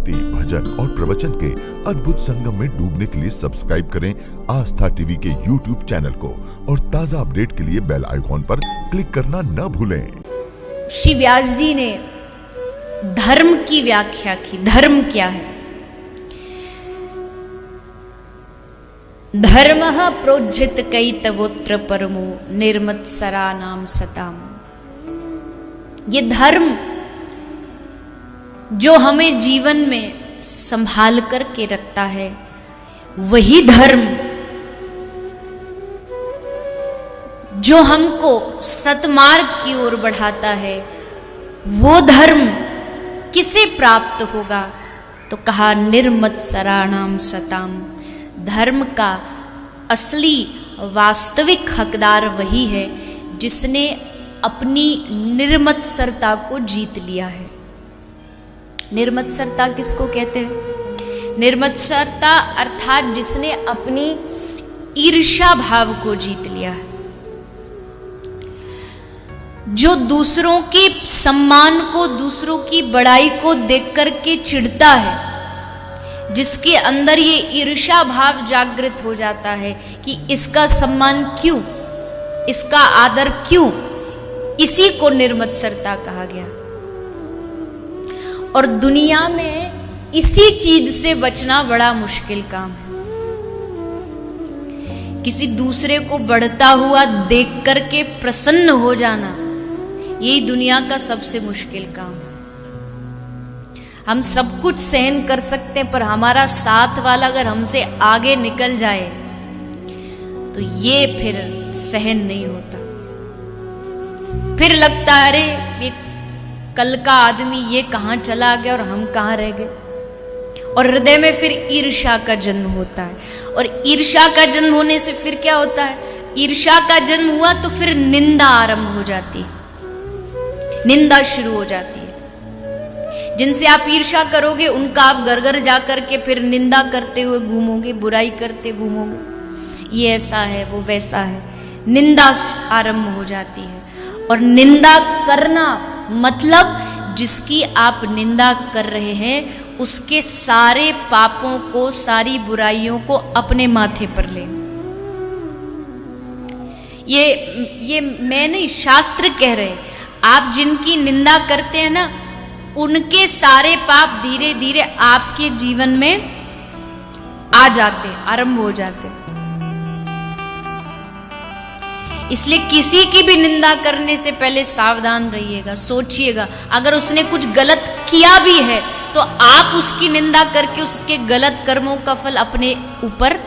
भक्ति, भजन और प्रवचन के अद्भुत संगम में डूबने के लिए सब्सक्राइब करें आस्था टीवी के YouTube चैनल को और ताजा अपडेट के लिए बेल आइकॉन पर क्लिक करना न भूलें। श्री व्यास जी ने धर्म की व्याख्या की। धर्म क्या है? धर्मः प्रोज्झित कैतवोत्र परमो निर्मत्सराणां सताम। ये धर्म जो हमें जीवन में संभाल करके रखता है, वही धर्म जो हमको सतमार्ग की ओर बढ़ाता है, वो धर्म किसे प्राप्त होगा? तो कहा निर्मत्सराणां सताम। धर्म का असली वास्तविक हकदार वही है जिसने अपनी निर्मत्सरता को जीत लिया है। निर्मत्सरता किसको कहते हैं? निर्मत्सरता अर्थात जिसने अपनी ईर्ष्या भाव को जीत लिया है, जो दूसरों के सम्मान को, दूसरों की बड़ाई को देख करके चिढ़ता है, जिसके अंदर ये ईर्ष्या भाव जागृत हो जाता है कि इसका सम्मान क्यों, इसका आदर क्यों, इसी को निर्मत्सरता कहा गया। और दुनिया में इसी चीज से बचना बड़ा मुश्किल काम है। किसी दूसरे को बढ़ता हुआ देख करके प्रसन्न हो जाना, यही दुनिया का सबसे मुश्किल काम है। हम सब कुछ सहन कर सकते हैं, पर हमारा साथ वाला अगर हमसे आगे निकल जाए तो ये फिर सहन नहीं होता। फिर लगता है अरे ये कल का आदमी ये कहाँ चला गया और हम कहाँ रह गए। और हृदय में फिर ईर्ष्या का जन्म होता है। और ईर्ष्या का जन्म होने से फिर क्या होता है? ईर्ष्या का जन्म हुआ तो फिर निंदा आरंभ हो जाती है, निंदा शुरू हो जाती है। जिनसे आप ईर्ष्या करोगे उनका आप घर घर जा करके फिर निंदा करते हुए घूमोगे, बुराई करते घूमोगे, ये ऐसा है, वो वैसा है। निंदा आरंभ हो जाती है। और निंदा करना मतलब जिसकी आप निंदा कर रहे हैं उसके सारे पापों को, सारी बुराइयों को अपने माथे पर ले। ये मैं नहीं, शास्त्र कह रहे हैं। आप जिनकी निंदा करते हैं ना, उनके सारे पाप धीरे धीरे आपके जीवन में आ जाते, आरंभ हो जाते। इसलिए किसी की भी निंदा करने से पहले सावधान रहिएगा, सोचिएगा। अगर उसने कुछ गलत किया भी है तो आप उसकी निंदा करके उसके गलत कर्मों का फल अपने ऊपर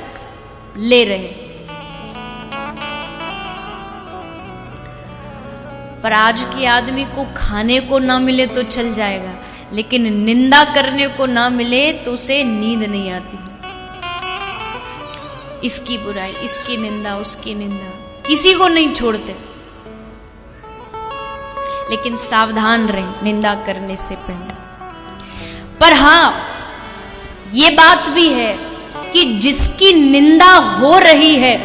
ले रहे। पर आज के आदमी को खाने को ना मिले तो चल जाएगा, लेकिन निंदा करने को ना मिले तो उसे नींद नहीं आती। इसकी बुराई, इसकी निंदा, उसकी निंदा, किसी को नहीं छोड़ते। लेकिन सावधान रहें निंदा करने से पहले। पर हां, ये बात भी है कि जिसकी निंदा हो रही है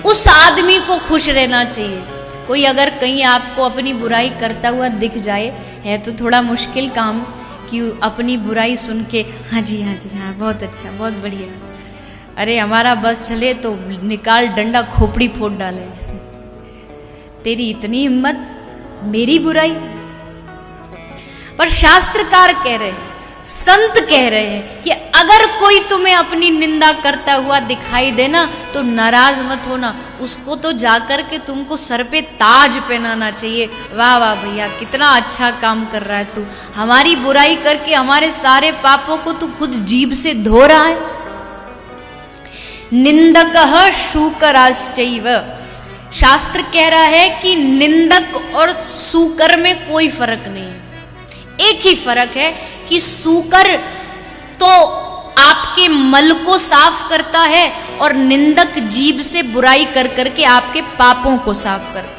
उस आदमी को खुश रहना चाहिए। कोई अगर कहीं आपको अपनी बुराई करता हुआ दिख जाए, है तो थोड़ा मुश्किल काम कि अपनी बुराई सुन के हाँ जी हाँ जी हाँ बहुत अच्छा, बहुत बढ़िया, अरे हमारा बस चले तो निकाल डंडा खोपड़ी फोड़ डाले, तेरी इतनी हिम्मत, मेरी बुराई। पर शास्त्रकार कह रहे हैं, संत कह रहे हैं कि अगर कोई तुम्हें अपनी निंदा करता हुआ दिखाई देना तो नाराज मत होना, उसको तो जाकर के तुमको सर पे ताज पहनाना चाहिए। वाह वाह भैया, कितना अच्छा काम कर रहा है तू, हमारी बुराई करके हमारे सारे पापों को तू खुद जीभ से धो रहा है। निंदकः शूकराश्चैव। शास्त्र कह रहा है कि निंदक और सूकर में कोई फर्क नहीं है। एक ही फर्क है कि सूकर तो आपके मल को साफ करता है और निंदक जीभ से बुराई कर करके आपके पापों को साफ करता है।